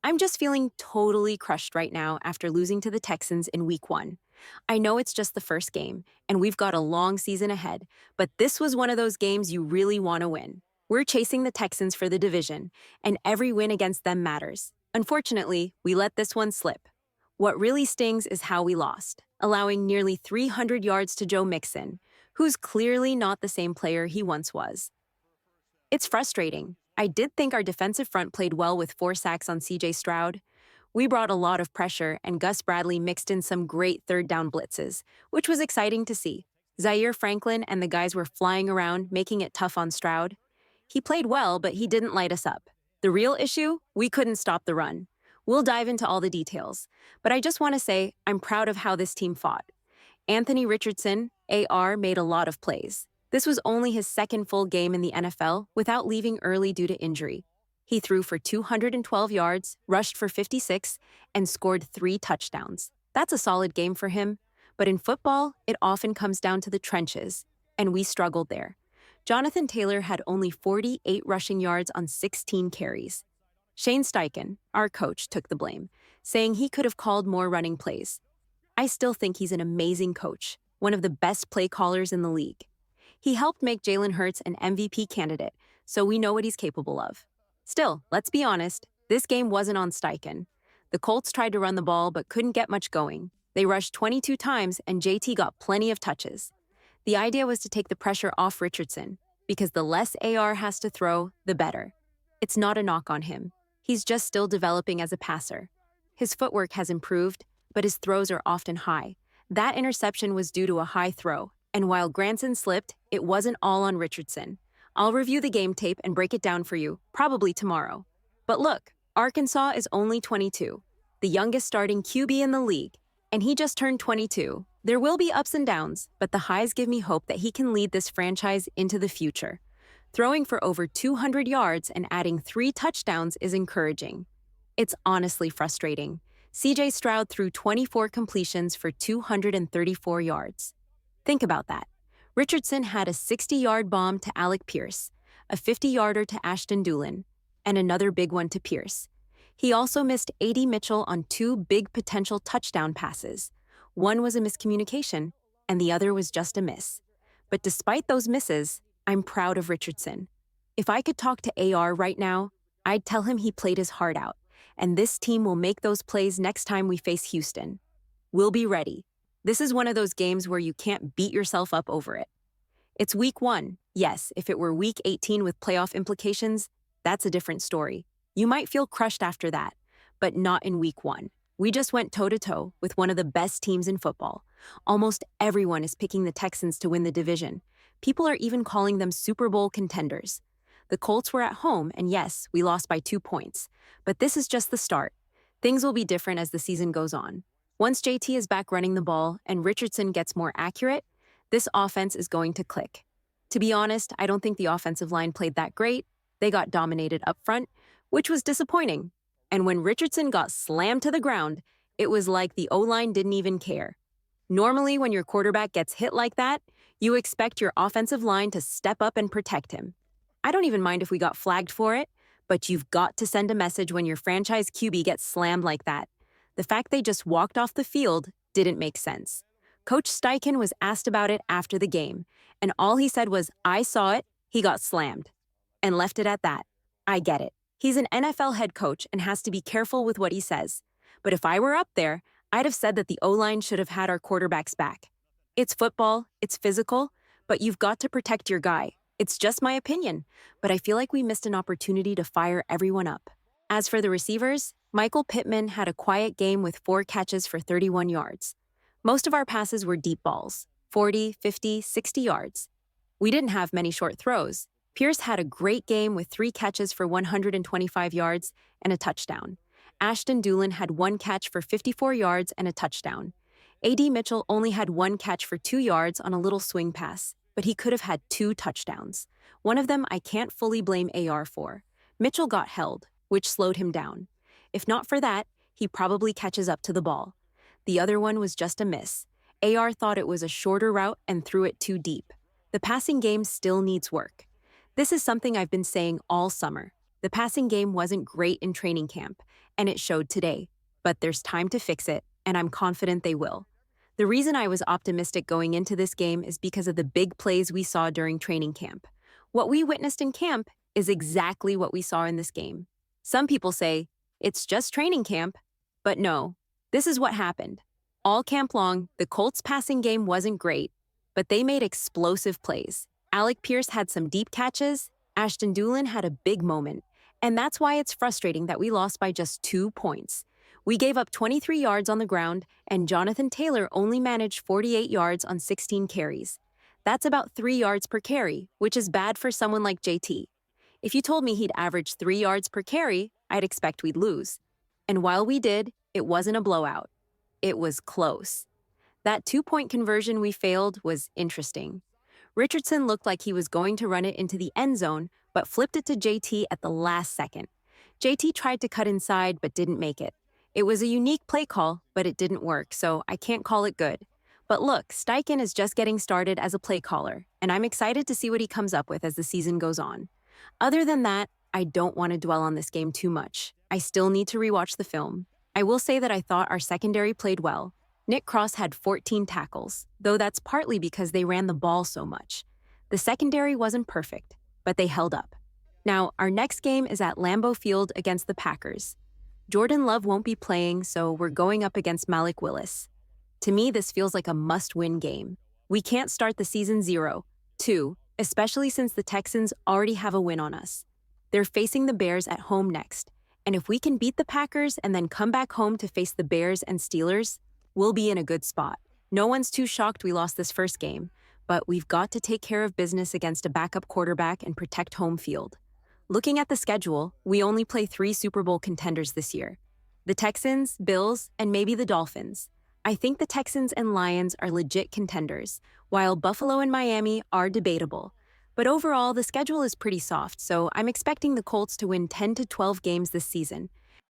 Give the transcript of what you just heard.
I'm just feeling totally crushed right now after losing to the Texans in week 1. I know it's just the first game, and we've got a long season ahead, but this was one of those games you really want to win. We're chasing the Texans for the division, and every win against them matters. Unfortunately, we let this one slip. What really stings is how we lost, allowing nearly 300 yards to Joe Mixon, who's clearly not the same player he once was. It's frustrating. I did think our defensive front played well with 4 sacks on CJ Stroud. We brought a lot of pressure, and Gus Bradley mixed in some great third down blitzes, which was exciting to see. Zaire Franklin and the guys were flying around, making it tough on Stroud. He played well, but he didn't light us up. The real issue? We couldn't stop the run. We'll dive into all the details, but I just want to say I'm proud of how this team fought. Anthony Richardson, AR, made a lot of plays. This was only his second full game in the NFL without leaving early due to injury. He threw for 212 yards, rushed for 56, and scored 3 touchdowns. That's a solid game for him, but in football, it often comes down to the trenches, and we struggled there. Jonathan Taylor had only 48 rushing yards on 16 carries. Shane Steichen, our coach, took the blame, saying he could have called more running plays. I still think he's an amazing coach, one of the best play callers in the league. He helped make Jalen Hurts an MVP candidate, so we know what he's capable of. Still, let's be honest, this game wasn't on Steichen. The Colts tried to run the ball but couldn't get much going. They rushed 22 times and JT got plenty of touches. The idea was to take the pressure off Richardson, because the less AR has to throw, the better. It's not a knock on him. He's just still developing as a passer. His footwork has improved, but his throws are often high. That interception was due to a high throw, and while Granson slipped, it wasn't all on Richardson. I'll review the game tape and break it down for you, probably tomorrow. But look, Arkansas is only 22, the youngest starting QB in the league, and he just turned 22. There will be ups and downs, but the highs give me hope that he can lead this franchise into the future. Throwing for over 200 yards and adding 3 touchdowns is encouraging. It's honestly frustrating. CJ Stroud threw 24 completions for 234 yards. Think about that. Richardson had a 60-yard bomb to Alec Pierce, a 50-yarder to Ashton Dulin, and another big one to Pierce. He also missed A.D. Mitchell on 2 big potential touchdown passes. One was a miscommunication, and the other was just a miss. But despite those misses, I'm proud of Richardson. If I could talk to AR right now, I'd tell him he played his heart out, and this team will make those plays next time we face Houston. We'll be ready. This is one of those games where you can't beat yourself up over it. It's week 1. Yes, if it were week 18 with playoff implications, that's a different story. You might feel crushed after that, but not in week 1. We just went toe-to-toe with one of the best teams in football. Almost everyone is picking the Texans to win the division. People are even calling them Super Bowl contenders. The Colts were at home, and yes, we lost by 2 points. But this is just the start. Things will be different as the season goes on. Once JT is back running the ball and Richardson gets more accurate, this offense is going to click. To be honest, I don't think the offensive line played that great. They got dominated up front, which was disappointing. And when Richardson got slammed to the ground, it was like the O-line didn't even care. Normally, when your quarterback gets hit like that, you expect your offensive line to step up and protect him. I don't even mind if we got flagged for it, but you've got to send a message when your franchise QB gets slammed like that. The fact they just walked off the field didn't make sense. Coach Steichen was asked about it after the game, and all he said was, "I saw it, he got slammed," and left it at that. I get it. He's an NFL head coach and has to be careful with what he says. But if I were up there, I'd have said that the O-line should have had our quarterbacks back. It's football, it's physical, but you've got to protect your guy. It's just my opinion, but I feel like we missed an opportunity to fire everyone up. As for the receivers, Michael Pittman had a quiet game with 4 catches for 31 yards. Most of our passes were deep balls, 40, 50, 60 yards. We didn't have many short throws. Pierce had a great game with 3 catches for 125 yards and a touchdown. Ashton Dulin had 1 catch for 54 yards and a touchdown. A.D. Mitchell only had 1 catch for 2 yards on a little swing pass, but he could have had 2 touchdowns. One of them I can't fully blame AR for. Mitchell got held, which slowed him down. If not for that, he probably catches up to the ball. The other one was just a miss. AR thought it was a shorter route and threw it too deep. The passing game still needs work. This is something I've been saying all summer. The passing game wasn't great in training camp, and it showed today. But there's time to fix it, and I'm confident they will. The reason I was optimistic going into this game is because of the big plays we saw during training camp. What we witnessed in camp is exactly what we saw in this game. Some people say, it's just training camp. But no, this is what happened. All camp long, the Colts' passing game wasn't great, but they made explosive plays. Alec Pierce had some deep catches, Ashton Dulin had a big moment, and that's why it's frustrating that we lost by just 2 points. We gave up 23 yards on the ground, and Jonathan Taylor only managed 48 yards on 16 carries. That's about 3 yards per carry, which is bad for someone like JT. If you told me he'd average 3 yards per carry, I'd expect we'd lose. And while we did, it wasn't a blowout. It was close. That 2-point conversion we failed was interesting. Richardson looked like he was going to run it into the end zone, but flipped it to JT at the last second. JT tried to cut inside, but didn't make it. It was a unique play call, but it didn't work, so I can't call it good. But look, Steichen is just getting started as a play caller, and I'm excited to see what he comes up with as the season goes on. Other than that, I don't want to dwell on this game too much. I still need to rewatch the film. I will say that I thought our secondary played well. Nick Cross had 14 tackles, though that's partly because they ran the ball so much. The secondary wasn't perfect, but they held up. Now, our next game is at Lambeau Field against the Packers. Jordan Love won't be playing, so we're going up against Malik Willis. To me, this feels like a must-win game. We can't start the season 0-2, especially since the Texans already have a win on us. They're facing the Bears at home next, and if we can beat the Packers and then come back home to face the Bears and Steelers, we'll be in a good spot. No one's too shocked we lost this first game, but we've got to take care of business against a backup quarterback and protect home field. Looking at the schedule, we only play 3 Super Bowl contenders this year. The Texans, Bills, and maybe the Dolphins. I think the Texans and Lions are legit contenders, while Buffalo and Miami are debatable. But overall, the schedule is pretty soft, so I'm expecting the Colts to win 10 to 12 games this season.